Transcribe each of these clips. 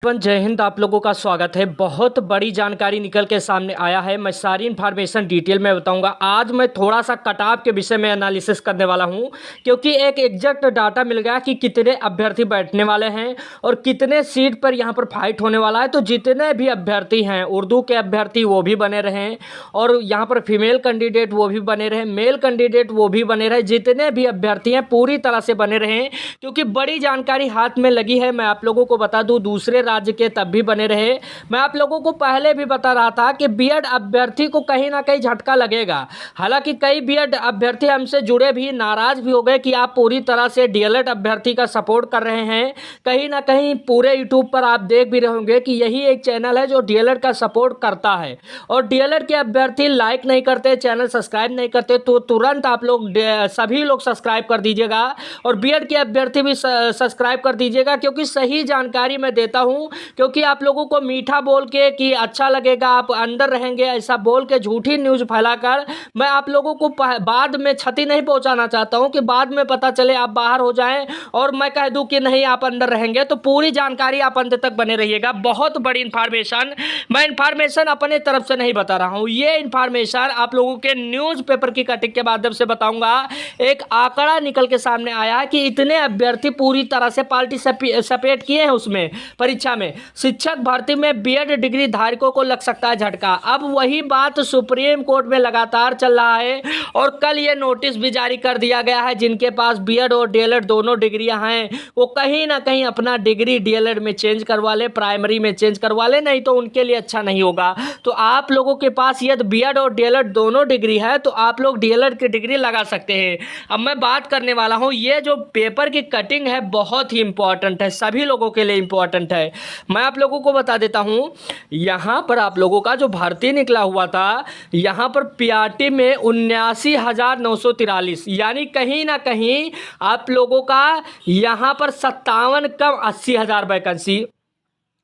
जय हिंद। आप लोगों का स्वागत है। बहुत बड़ी जानकारी निकल के सामने आया है। मैं सारी इन्फॉर्मेशन डिटेल में बताऊंगा। आज मैं थोड़ा सा कटाव के विषय में एनालिसिस करने वाला हूं, क्योंकि एक एग्जैक्ट डाटा मिल गया कि कितने अभ्यर्थी बैठने वाले हैं और कितने सीट पर यहां पर फाइट होने वाला है। तो जितने भी अभ्यर्थी हैं, उर्दू के अभ्यर्थी वो भी बने रहें और यहाँ पर फीमेल कैंडिडेट वो भी बने रहें, मेल कैंडिडेट वो भी बने रहे, जितने भी अभ्यर्थी हैं पूरी तरह से बने रहें, क्योंकि बड़ी जानकारी हाथ में लगी है। मैं आप लोगों को बता दूं, दूसरे राज्य के तब भी बने रहे। मैं आप लोगों को पहले भी बता रहा था कि बीएड अभ्यर्थी को कहीं ना कहीं झटका लगेगा। हालांकि कई बीएड अभ्यर्थी हमसे जुड़े भी नाराज भी हो गए कि आप पूरी तरह से डीएलएड अभ्यर्थी का सपोर्ट कर रहे हैं। कहीं ना कहीं पूरे यूट्यूब पर आप देख भी रहे होंगे कि यही एक चैनल है जो डीएलएड का सपोर्ट करता है, और डीएलएड के अभ्यर्थी लाइक नहीं करते, चैनल सब्सक्राइब नहीं करते, तो तुरंत आप लोग सभी लोग सब्सक्राइब कर दीजिएगा और बीएड के अभ्यर्थी भी सब्सक्राइब कर दीजिएगा, क्योंकि सही जानकारी मैं देता हूं। क्योंकि आप लोगों को मीठा बोल के कि अच्छा लगेगा, आप अंदर रहेंगे, ऐसा बोल के झूठी न्यूज़ फैलाकर मैं आप लोगों को बाद में क्षति नहीं पहुंचाना चाहता हूं कि बाद में पता चले आप बाहर हो जाएं और मैं कह दूं कि नहीं आप अंदर रहेंगे। तो पूरी जानकारी आप अंत तक बने रहिएगा। बहुत बड़ी इंफॉर्मेशन, मैं इंफॉर्मेशन अपने तरफ से नहीं बता रहा हूं, ये इंफॉर्मेशन आप लोगों के न्यूज़ पेपर की कटिंग के माध्यम से बताऊंगा। एक आंकड़ा निकल के सामने आया है कि इतने अभ्यर्थी पूरी तरह से पार्टिसिपेट किए हैं उसमें परीक्षा में। शिक्षक भर्ती में बीएड डिग्री धारकों को लग सकता है झटका। अब वही बात सुप्रीम कोर्ट में लगातार चल रहा है और कल ये नोटिस भी जारी कर दिया गया है, जिनके पास बीएड और डीएलएड दोनों डिग्रियां हैं वो कहीं ना कहीं अपना डिग्री डीएलएड में चेंज करवा ले, प्राइमरी में चेंज करवा ले, नहीं तो उनके लिए अच्छा नहीं होगा। तो आप लोगों के पास यदि बीएड और डीएलएड दोनों डिग्री है तो आप लोग डीएलएड की डिग्री लगा सकते हैं। अब मैं बात करने वाला हूं, ये जो पेपर की कटिंग है बहुत ही इंपॉर्टेंट है, सभी लोगों के लिए इंपॉर्टेंट है। मैं आप लोगों को बता देता हूं, यहां पर आप लोगों का जो भर्ती निकला हुआ था, यहां पर पीआरटी में 79,943, यानी कहीं ना कहीं आप लोगों का यहां पर 57 कम 80,000 वैकेंसी,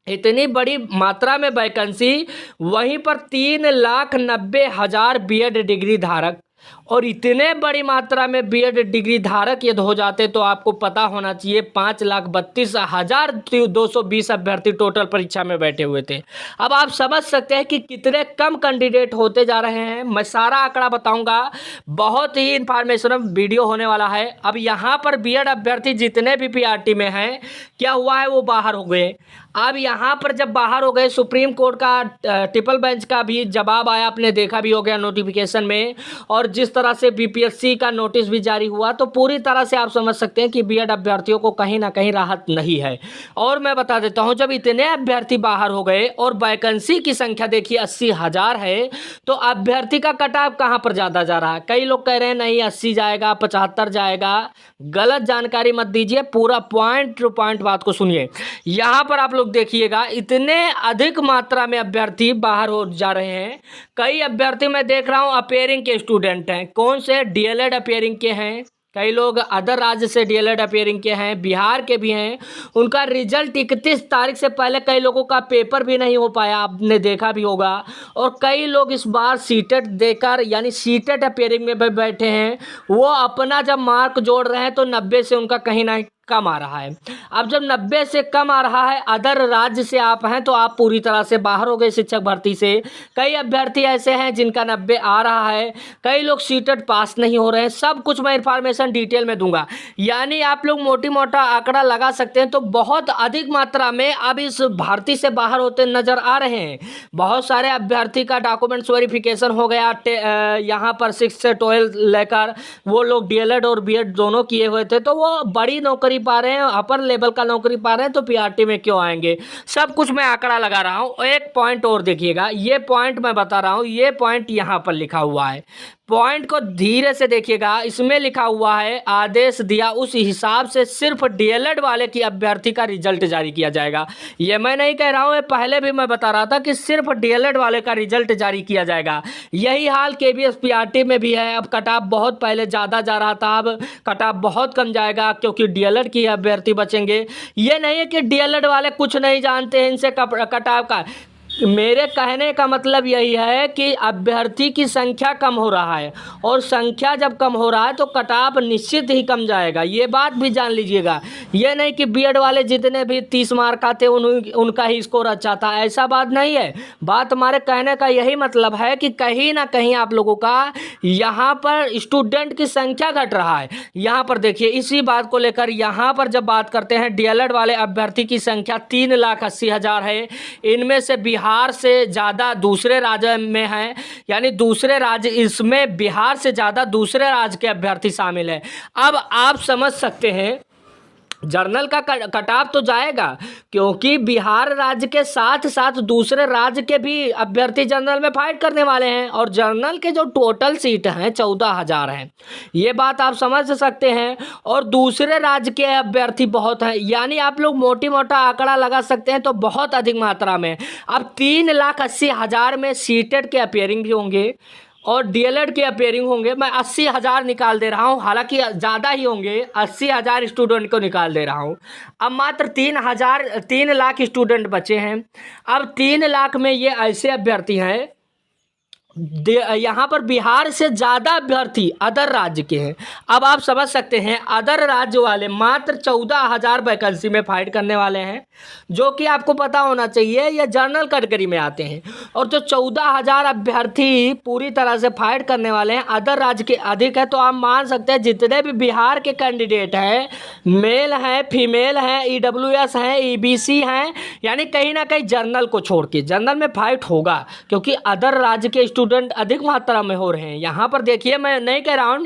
इतनी बड़ी मात्रा में वैकेंसी। वहीं पर 3,90,000 बीएड डिग्री धारक, और इतने बड़ी मात्रा में बीएड डिग्री धारक यदि हो जाते तो आपको पता होना चाहिए 5,32,220 अभ्यर्थी टोटल परीक्षा में बैठे हुए थे। अब आप समझ सकते हैं कि कितने कम कैंडिडेट होते जा रहे हैं। मैं सारा आंकड़ा बताऊंगा, बहुत ही इंफॉर्मेशनल वीडियो होने वाला है। अब यहाँ पर बीएड अभ्यर्थी जितने भी पीआरटी में हैं, क्या हुआ है वो बाहर हो गए। अब यहाँ पर जब बाहर हो गए, सुप्रीम कोर्ट का ट्रिपल बेंच का भी जवाब आया, आपने देखा भी हो गया नोटिफिकेशन में, और जिस तरह से बीपीएससी का नोटिस भी जारी हुआ, तो पूरी तरह से आप समझ सकते हैं कि बीएड अभ्यर्थियों को कहीं ना कहीं राहत नहीं है। और मैं बता देता हूं, जब इतने अभ्यर्थी बाहर हो गए और वैकेंसी की संख्या देखिए 80,000 है, तो अभ्यर्थी का कटाव कहां पर ज़्यादा जा रहा है। कई लोग कह रहे हैं नहीं 80 जाएगा, 75 जाएगा। गलत जानकारी मत दीजिए, पूरा पॉइंट टू पॉइंट बात को सुनिए। यहाँ पर आप लोग देखिएगा, इतने अधिक मात्रा में अभ्यर्थी बाहर हो जा रहे हैं। कई अभ्यर्थी मैं देख रहा हूं अपेयरिंग के स्टूडेंट हैं। कौन से? डीएलएड अपेयरिंग के हैं, कई लोग अदर राज्य से डीएलएड अपेयरिंग के हैं, बिहार के भी हैं। उनका रिजल्ट 31 तारीख से पहले कई लोगों का पेपर भी नहीं हो पाया, आपने देखा भी होगा। और कई लोग इस बार सीटेट देकर, यानी सीटेट अपेयरिंग में बैठे हैं, वो अपना जब मार्क जोड़ रहे हैं तो 90 से उनका कहीं ना कम आ रहा है। अब जब 90 से कम आ रहा है, अदर राज्य से आप हैं, तो आप पूरी तरह से बाहर हो गए शिक्षक भर्ती से। कई अभ्यर्थी ऐसे हैं जिनका 90 आ रहा है, कई लोग सीटेट पास नहीं हो रहे हैं। सब कुछ मैं इन्फॉर्मेशन डिटेल में दूंगा, यानी आप लोग मोटी मोटा आंकड़ा लगा सकते हैं। तो बहुत अधिक मात्रा में अब इस भर्ती से बाहर होते नजर आ रहे हैं। बहुत सारे अभ्यर्थी का डॉक्यूमेंट्स वेरिफिकेशन हो गया, यहाँ पर 6 से 12 लेकर वो लोग डीएलएड और बीएड दोनों किए हुए थे, तो वो बड़ी नौकरी पा रहे हैं, अपर लेवल का नौकरी पा रहे हैं, तो पीआरटी में क्यों आएंगे। सब कुछ मैं आंकड़ा लगा रहा हूं। एक पॉइंट और देखिएगा, ये पॉइंट मैं बता रहा हूं, ये पॉइंट यहां पर लिखा हुआ है। पॉइंट को धीरे से देखिएगा, इसमें लिखा हुआ है आदेश दिया उस हिसाब से सिर्फ डीएलएड वाले की अभ्यर्थी का रिजल्ट जारी किया जाएगा। ये मैं नहीं कह रहा हूं, पहले भी मैं बता रहा था कि सिर्फ डीएलएड वाले का रिजल्ट जारी किया जाएगा। यही हाल केबीएस पीआरटी में भी है। अब कट ऑफ बहुत पहले ज़्यादा जा रहा था, अब कट ऑफ बहुत कम जाएगा, क्योंकि डीएलएड की अभ्यर्थी बचेंगे। ये नहीं है कि डीएलएड वाले कुछ नहीं जानते हैं, इनसे कट ऑफ का मेरे कहने का मतलब यही है कि अभ्यर्थी की संख्या कम हो रहा है, और संख्या जब कम हो रहा है तो कटाव निश्चित ही कम जाएगा, ये बात भी जान लीजिएगा। ये नहीं कि बीएड वाले जितने भी 30 मार्क आते उनका ही स्कोर अच्छा था, ऐसा बात नहीं है। बात हमारे कहने का यही मतलब है कि कहीं ना कहीं आप लोगों का यहाँ पर स्टूडेंट की संख्या घट रहा है। यहाँ पर देखिए, इसी बात को लेकर यहाँ पर जब बात करते हैं, डीएलएड वाले अभ्यर्थी की संख्या 3,80,000 है। इनमें से बिहार से ज़्यादा दूसरे राज्य में हैं, यानी दूसरे राज्य, इसमें बिहार से ज़्यादा दूसरे राज्य के अभ्यर्थी शामिल हैं। अब आप समझ सकते हैं जर्नल का कटाव तो जाएगा, क्योंकि बिहार राज्य के साथ साथ दूसरे राज्य के भी अभ्यर्थी जनरल में फाइट करने वाले हैं, और जनरल के जो टोटल सीट हैं 14,000 हैं, ये बात आप समझ सकते हैं। और दूसरे राज्य के अभ्यर्थी बहुत हैं, यानी आप लोग मोटी मोटा आंकड़ा लगा सकते हैं तो बहुत अधिक मात्रा में। अब 3,80,000 में सीटेट के अपेयरिंग भी होंगे और डीएलएड के अपेयरिंग होंगे। मैं 80,000 निकाल दे रहा हूँ, हालांकि ज़्यादा ही होंगे, 80,000 स्टूडेंट को निकाल दे रहा हूँ। अब मात्र 3 लाख स्टूडेंट बचे हैं। अब 3 लाख में ये ऐसे अभ्यर्थी हैं, यहाँ पर बिहार से ज़्यादा अभ्यर्थी अदर राज्य के हैं। अब आप समझ सकते हैं, अदर राज्य वाले मात्र 14,000 वैकेंसी में फाइट करने वाले हैं, जो कि आपको पता होना चाहिए ये जनरल कैटेगरी में आते हैं। और जो 14,000 अभ्यर्थी पूरी तरह से फाइट करने वाले हैं अदर राज्य के अधिक है, तो आप मान सकते हैं जितने भी बिहार के कैंडिडेट हैं, मेल हैं, फीमेल हैं, EWS हैं, EBC हैं, यानी कहीं ना कहीं जनरल को छोड़ के जनरल में फाइट होगा, क्योंकि अदर राज्य के स्टूडेंट अधिक मात्रा में हो रहे हैं। यहाँ पर देखिए, मैं नहीं कह रहा हूँ,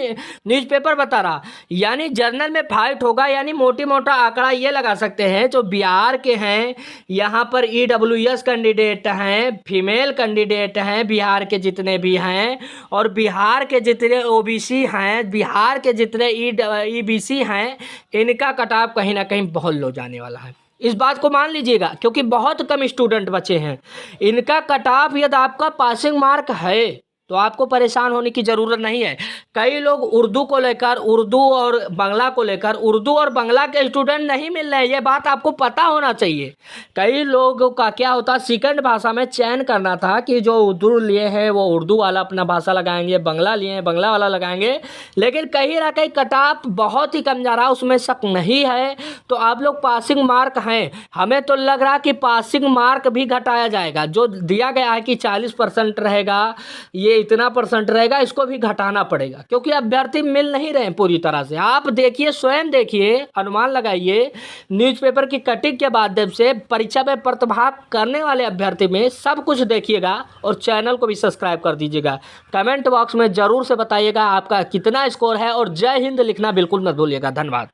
न्यूज़पेपर बता रहा, यानी जनरल में फाइट होगा। यानी मोटी मोटा आंकड़ा ये लगा सकते हैं, जो बिहार के हैं यहाँ पर EWS कैंडिडेट हैं, फीमेल कैंडिडेट हैं बिहार के जितने भी हैं, और बिहार के जितने OBC हैं, बिहार के जितने EBC हैं, इनका कटाव कहीं ना कहीं बहुत लो जाने वाला है। इस बात को मान लीजिएगा, क्योंकि बहुत कम स्टूडेंट बचे हैं। इनका कटाव यदि आपका पासिंग मार्क है तो आपको परेशान होने की ज़रूरत नहीं है। कई लोग उर्दू को लेकर, उर्दू और बांग्ला को लेकर, उर्दू और बांग्ला के स्टूडेंट नहीं मिल रहे हैं, ये बात आपको पता होना चाहिए। कई लोगों का क्या होता, सेकंड भाषा में चयन करना था कि जो उर्दू लिए हैं वो उर्दू वाला अपना भाषा लगाएंगे, बांग्ला लिए हैं बांग्ला वाला लगाएंगे, लेकिन कहीं ना कहीं कटाव बहुत ही कम जा रहा है, उसमें शक नहीं है। तो आप लोग पासिंग मार्क हैं, हमें तो लग रहा कि पासिंग मार्क भी घटाया जाएगा। जो दिया गया है कि 40% रहेगा, ये इतना % रहेगा, इसको भी घटाना पड़ेगा, क्योंकि अभ्यर्थी मिल नहीं रहे हैं पूरी तरह से। आप देखिए, स्वयं देखिए, अनुमान लगाइए, न्यूज़पेपर की कटिंग के माध्यम से परीक्षा में प्रतिभाग करने वाले अभ्यर्थी में सब कुछ देखिएगा, और चैनल को भी सब्सक्राइब कर दीजिएगा। कमेंट बॉक्स में ज़रूर से बताइएगा आपका कितना स्कोर है, और जय हिंद लिखना बिल्कुल मत भूलिएगा। धन्यवाद।